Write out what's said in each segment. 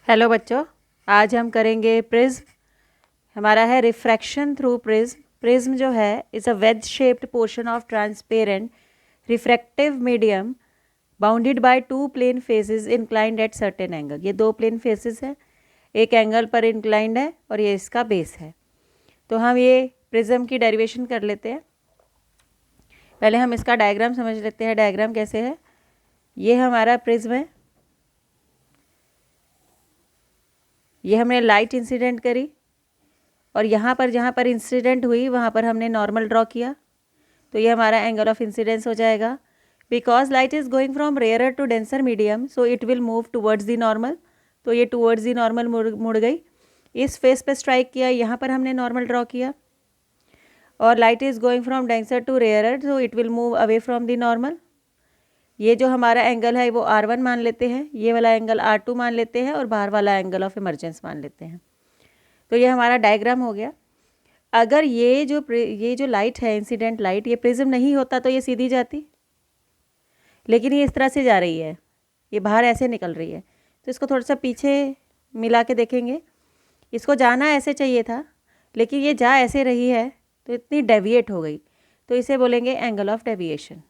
Hello बच्चों, आज हम करेंगे प्रिज्म। हमारा है रिफ्रैक्शन थ्रू प्रिज्म। प्रिज्म जो है is a wedge shaped portion of transparent refractive medium bounded by two plane faces inclined at certain angle. ये दो प्लेन फेसेस हैं, एक एंगल पर इंक्लाइंड है और ये इसका बेस है। तो हम ये प्रिज्म की डेरिवेशन कर लेते हैं। पहले हम इसका डायग्राम समझ लेते हैं। डायग्राम कैसे है, ये हमारा प्रिज्म है। ये हमने लाइट इंसिडेंट करी और यहाँ पर जहाँ पर इंसिडेंट हुई वहाँ पर हमने नॉर्मल ड्रॉ किया, तो ये हमारा एंगल ऑफ इंसिडेंस हो जाएगा। Because light is going from rare to denser medium, so it will move towards the normal. तो ये टुवर्ड्स दी नॉर्मल मुड़ गई। इस फेस पे स्ट्राइक किया, यहाँ पर हमने नॉर्मल ड्रॉ किया। और light is going from denser to rare, so it will move away from the normal. ये जो हमारा एंगल है वो R1 मान लेते हैं, ये वाला एंगल R2 मान लेते हैं और बाहर वाला एंगल ऑफ इमरजेंस मान लेते हैं। तो ये हमारा डायग्राम हो गया। अगर ये जो लाइट है, इंसिडेंट लाइट, ये प्रिज्म नहीं होता तो ये सीधी जाती, लेकिन ये इस तरह से जा रही है, ये बाहर ऐसे निकल रही है। तो इसको थोड़ा सा पीछे मिला के देखेंगे। इसको जाना ऐसे चाहिए था, लेकिन ये जा ऐसे रही है तो इतनी डेविएट हो गई, तो इसे बोलेंगे एंगल ऑफ डेविएशन।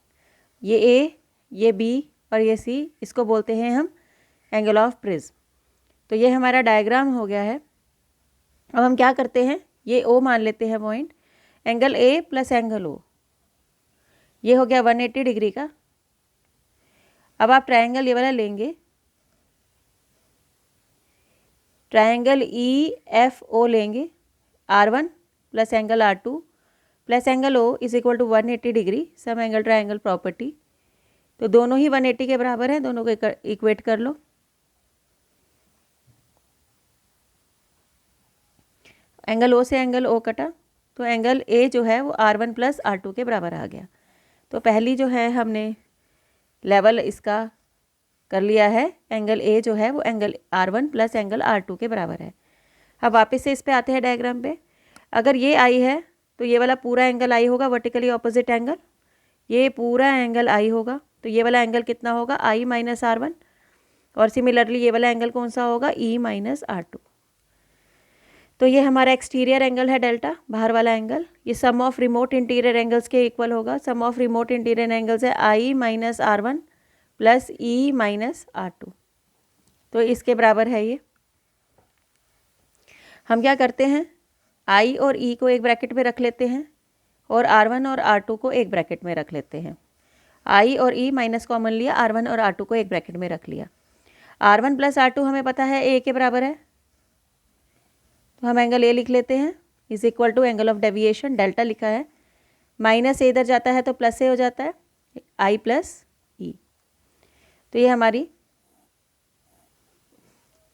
ये A, ये B और ये C, इसको बोलते हैं हम एंगल ऑफ प्रिज्म। तो ये हमारा डायग्राम हो गया है। अब हम क्या करते हैं, ये O मान लेते हैं point. Angle A plus angle O, ये हो गया 180 डिग्री का। अब आप ट्रायंगल ये वाला लेंगे, ट्रायंगल EFO लेंगे। R1 plus angle R2 plus angle O is equal to 180 डिग्री, सम एंगल ट्रायंगल प्रॉपर्टी। तो दोनों ही 180 के बराबर हैं, दोनों को इक्वेट कर लो। एंगल O से एंगल O कटा, तो एंगल A जो है वो R1 प्लस R2 के बराबर आ गया। तो पहली जो है हमने लेवल इसका कर लिया है। एंगल A जो है वो angle R1 plus angle R2 के बराबर है। अब वापस से इस पे आते हैं डायग्राम पे। अगर ये I है तो ये वाला पूरा एंगल I होगा, वर्टिकली ऑपोजिट एंगल। ये पूरा एंगल I होगा, तो ये वाला एंगल कितना होगा, I माइनस R1। और सिमिलरली ये वाला एंगल कौन सा होगा, E माइनस R2। तो ये हमारा एक्सटीरियर एंगल है डेल्टा, बाहर वाला एंगल। ये सम ऑफ रिमोट इंटीरियर एंगल्स के इक्वल होगा। सम ऑफ रिमोट इंटीरियर एंगल्स है I minus R1 plus E minus R2, तो इसके बराबर है ये। हम क्या करते हैं, I और E को एक ब्रैकेट में रख लेते हैं और R1 और R2 को एक ब्रैकेट में रख लेते हैं। I और E माइनस कॉमन लिया, R1 और R2 को एक ब्रैकेट में रख लिया। R1 प्लस R2 हमें पता है A के बराबर है, तो हम एंगल A लिख लेते हैं is equal to angle of deviation, delta लिखा है। माइनस A इधर जाता है तो प्लस A हो जाता है, I प्लस E। तो ये हमारी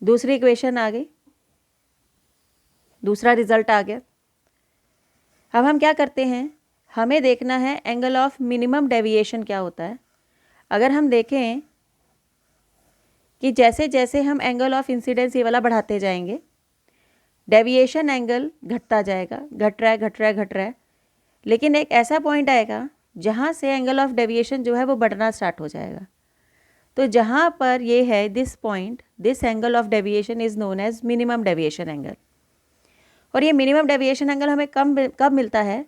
दूसरी इक्वेशन आ गई, दूसरा रिजल्ट आ गया। अब हम क्या करते हैं, हमें देखना है एंगल ऑफ मिनिमम डेविएशन क्या होता है। अगर हम देखें कि जैसे जैसे हम एंगल ऑफ इंसिडेंस ये वाला बढ़ाते जाएंगे, डेविएशन एंगल घटता जाएगा, घट रहा है घट रहा है घट रहा है, लेकिन एक ऐसा पॉइंट आएगा जहाँ से एंगल ऑफ डेविएशन जो है वो बढ़ना स्टार्ट हो जाएगा। तो जहाँ पर ये है this point, this angle of deviation is known as minimum deviation angle. और ये मिनिमम डेविएशन एंगल हमें कब मिलता है,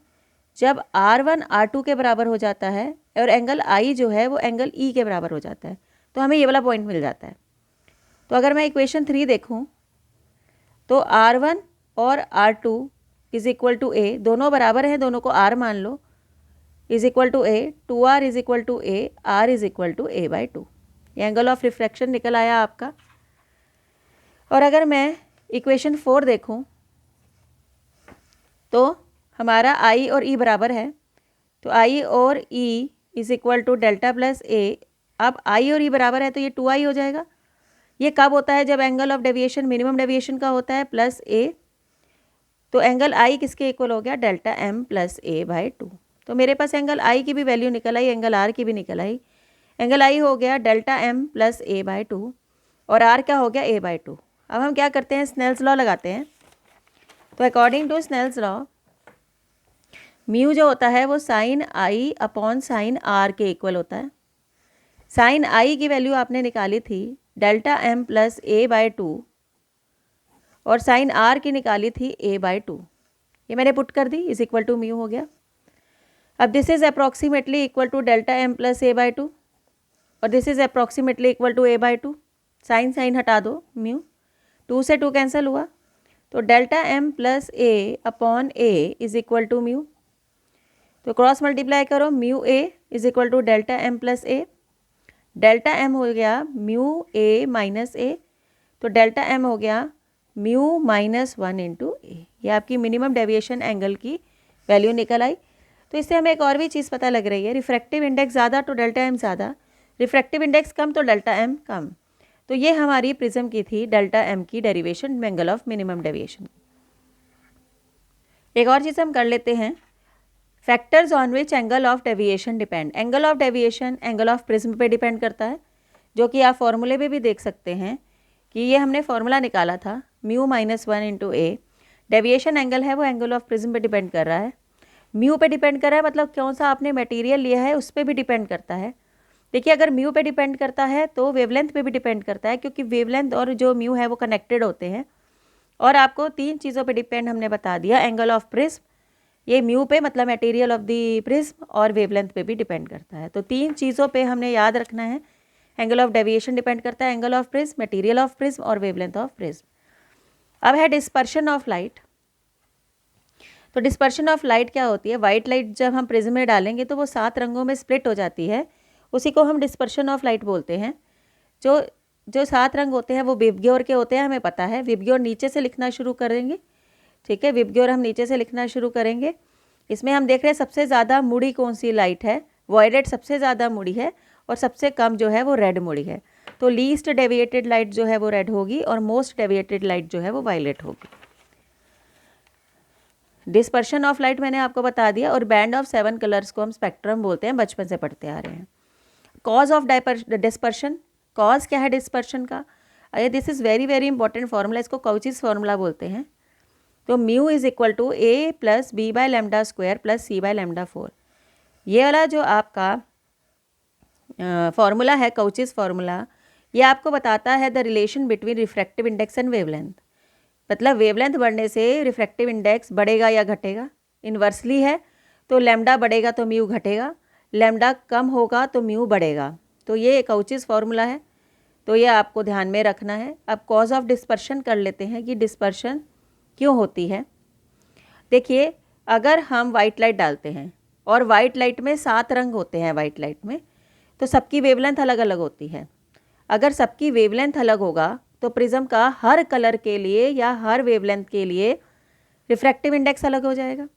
जब R1 R2 के बराबर हो जाता है और एंगल I जो है वो एंगल E के बराबर हो जाता है, तो हमें ये वाला पॉइंट मिल जाता है। तो अगर मैं इक्वेशन 3 देखूँ तो R1 और R2 is equal to A, दोनों बराबर हैं, दोनों को R मान लो, is equal to A, 2R is equal to A, R is equal to A by 2। ये एंगल ऑफ रिफ्रैक्शन निकल आया आपका। और अगर मैं इक्वेशन 4 देखूं तो हमारा I और E बराबर है, तो I और E is equal to delta plus A। अब I और E बराबर है तो ये 2I हो जाएगा। ये कब होता है, जब angle of deviation minimum deviation का होता है प्लस A। तो एंगल I किसके इक्वल हो गया, delta M plus A by 2। तो मेरे पास एंगल I की भी वैल्यू निकल आई, एंगल R की भी निकल आई। एंगल I हो गया delta M plus A by 2 और R क्या हो गया, A बाई 2। अब हम क्या करते हैं, स्नेल्स लॉ लगाते हैं। तो according to Snell's law, mu जो होता है वो sine I upon sine R के इक्वल होता है। साइन I की वैल्यू आपने निकाली थी delta M plus A by 2 और साइन आर की निकाली थी a/2, ये मैंने पुट कर दी, इज इक्वल टू म्यू हो गया। अब this is approximately equal to delta M plus a/2 और this is approximately equal to a/2, sine sine हटा दो, म्यू 2 से 2 कैंसिल हुआ, तो delta M plus a upon a is equal to mu. तो क्रॉस मल्टीप्लाई करो, mu a is equal to delta M plus a, delta M हो गया mu a minus a, तो डेल्टा एम हो गया म्यू माइनस 1 इंटू ए। ये आपकी minimum deviation angle की वैल्यू निकल आई। तो इससे हमें एक और भी चीज़ पता लग रही है, रिफ्रैक्टिव इंडेक्स ज़्यादा तो डेल्टा एम ज़्यादा, रिफ्रैक्टिव इंडेक्स कम तो डेल्टा एम कम। तो ये हमारी प्रिज्म की थी डेल्टा एम की derivation angle of minimum deviation. एक और चीज़ हम कर लेते हैं, factors on which angle of deviation depend. Angle of deviation angle of prism पे डिपेंड करता है, जो कि आप फॉर्मूले में भी देख सकते हैं कि ये हमने फॉर्मूला निकाला था म्यू माइनस 1 इंटू ए। डेविएशन एंगल है वो एंगल ऑफ प्रिज्म पे डिपेंड कर रहा है, म्यू पे डिपेंड कर रहा है, मतलब कौन सा आपने मटेरियल लिया है उस पर भी डिपेंड करता है। देखिए अगर म्यू पे डिपेंड करता है तो वेवलेंथ पे भी डिपेंड करता है, क्योंकि वेवलेंथ और जो म्यू है वो कनेक्टेड होते हैं। और आपको 3 चीज़ों पे डिपेंड हमने बता दिया, एंगल ऑफ प्रिज्म, ये म्यू पे मतलब मटेरियल ऑफ द प्रिज्म, और वेवलेंथ पे भी डिपेंड करता है। तो 3 चीज़ों पे हमने याद रखना है, एंगल ऑफ डेविएशन डिपेंड करता है, angle of prism, material of prism और वेवलेंथ ऑफ प्रिज्म। अब है डिस्पर्शन ऑफ लाइट। तो डिस्पर्शन ऑफ लाइट क्या होती है, वाइट लाइट जब हम प्रिज्म में डालेंगे तो वो 7 रंगों में स्प्लिट हो जाती है, उसी को हम डिस्पर्शन ऑफ लाइट बोलते हैं। जो 7 रंग होते हैं वो विबग्योर के होते हैं, हमें पता है। विबग्योर नीचे से लिखना शुरू करेंगे, ठीक है, विबग्योर हम नीचे से लिखना शुरू करेंगे। इसमें हम देख रहे हैं सबसे ज़्यादा मुड़ी कौन सी लाइट है, वॉयलेट सबसे ज़्यादा मुड़ी है और सबसे कम जो है वो रेड मुड़ी है। तो लीस्ट डेविएटेड लाइट जो है वो रेड होगी और मोस्ट डेविएटेड लाइट जो है वो वायलेट होगी। डिस्पर्शन ऑफ लाइट मैंने आपको बता दिया, और बैंड ऑफ 7 कलर्स को हम स्पेक्ट्रम बोलते हैं, बचपन से पढ़ते आ रहे हैं। कॉज ऑफ डिस्पर्शन, कॉज क्या है डिस्पर्शन का, अरे this is very very important formula, इसको काउचीज फार्मूला बोलते हैं। तो mu is equal to A plus B by lambda square plus C by lambda 4। ये वाला जो आपका फार्मूला है, काउचीज फार्मूला, ये आपको बताता है the relation between refractive index and wavelength. मतलब वेवलेंथ बढ़ने से रिफ्रैक्टिव इंडेक्स बढ़ेगा या घटेगा, इन्वर्सली है तो लैम्डा बढ़ेगा तो म्यू घटेगा, लैम्डा कम होगा तो म्यू बढ़ेगा। तो ये काउचीज फार्मूला है, तो ये आपको ध्यान में रखना है। अब कॉज ऑफ डिस्पर्शन कर लेते हैं कि डिस्पर्शन क्यों होती है। देखिए अगर हम वाइट लाइट डालते हैं और वाइट लाइट में 7 रंग होते हैं वाइट लाइट में, तो सबकी वेवलेंथ अलग अलग होती है। अगर सबकी वेवलेंथ अलग होगा तो प्रिज्म का हर कलर के लिए या हर वेवलेंथ के लिए रिफ्रैक्टिव इंडेक्स अलग हो जाएगा,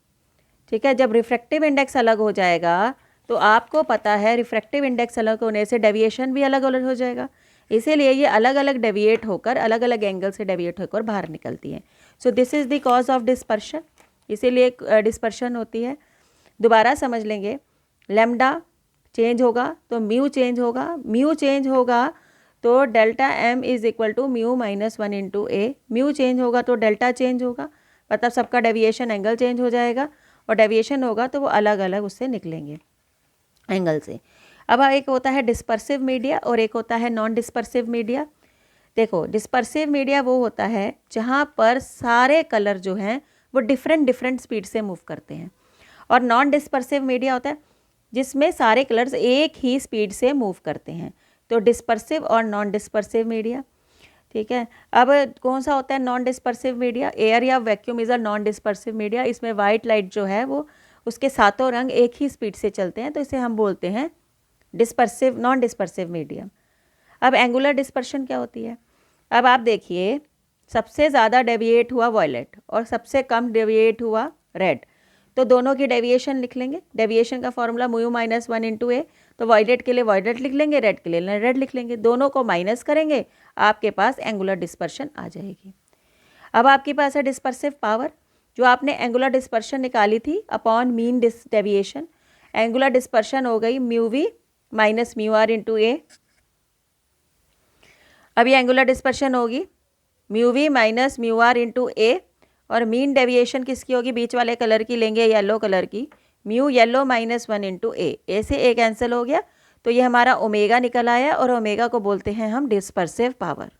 ठीक है। जब रिफ्रैक्टिव इंडेक्स अलग हो जाएगा तो आपको पता है रिफ्रैक्टिव इंडेक्स अलग होने से डेविएशन भी अलग अलग हो जाएगा, इसीलिए ये अलग अलग डेविएट होकर अलग अलग एंगल से डेविएट होकर बाहर निकलती हैं। So this is the cause of dispersion, इसीलिए डिस्पर्शन होती है। दोबारा समझ लेंगे, लैम्डा चेंज होगा तो म्यू चेंज होगा, म्यू चेंज होगा तो delta M is equal to mu minus 1 into A, mu change होगा तो डेल्टा चेंज होगा, मतलब सबका डेविएशन एंगल चेंज हो जाएगा, और डेविएशन होगा तो वो अलग अलग उससे निकलेंगे एंगल से। अब एक होता है डिस्पर्सिव मीडिया और एक होता है नॉन डिस्पर्सिव मीडिया। देखो डिस्पर्सिव मीडिया वो होता है जहाँ पर सारे कलर जो हैं वो डिफरेंट स्पीड से मूव करते हैं, और नॉन डिस्पर्सिव मीडिया होता है जिसमें सारे कलर्स एक ही स्पीड से मूव करते हैं। तो डिस्पर्सिव और नॉन डिस्पर्सिव मीडिया, ठीक है। अब कौन सा होता है नॉन डिस्पर्सिव मीडिया, एयर या vacuum is a non dispersive media. इसमें वाइट लाइट जो है वो उसके 7 रंग एक ही स्पीड से चलते हैं, तो इसे हम बोलते हैं डिस्पर्सिव, नॉन डिस्पर्सिव मीडियम। अब एंगुलर डिस्पर्शन क्या होती है, अब आप देखिए सबसे ज़्यादा डेविएट हुआ वॉयलेट और सबसे कम डेविएट हुआ रेड, तो दोनों की डेविएशन लिख लेंगे। डेविएशन का फॉर्मूला म्यू माइनस 1 इंटू ए, तो वॉयलेट के लिए वॉयलेट लिख लेंगे, रेड के लिए रेड लिख लेंगे, दोनों को माइनस करेंगे, आपके पास एंगुलर डिस्पर्शन आ जाएगी। अब आपके पास है डिस्पर्सिव पावर, जो आपने एंगुलर डिस्पर्शन निकाली थी upon mean deviation, angular dispersion हो गई mu v minus mu r into A. अब ये एंगुलर डिस्पर्शन होगी mu v minus mu r into A, और मीन डेविएशन किसकी होगी, बीच वाले कलर की लेंगे, येलो कलर की, म्यू येलो माइनस 1 इंटू ए से ए कैंसिल हो गया, तो ये हमारा ओमेगा निकल आया, और ओमेगा को बोलते हैं हम डिस्पर्सिव पावर।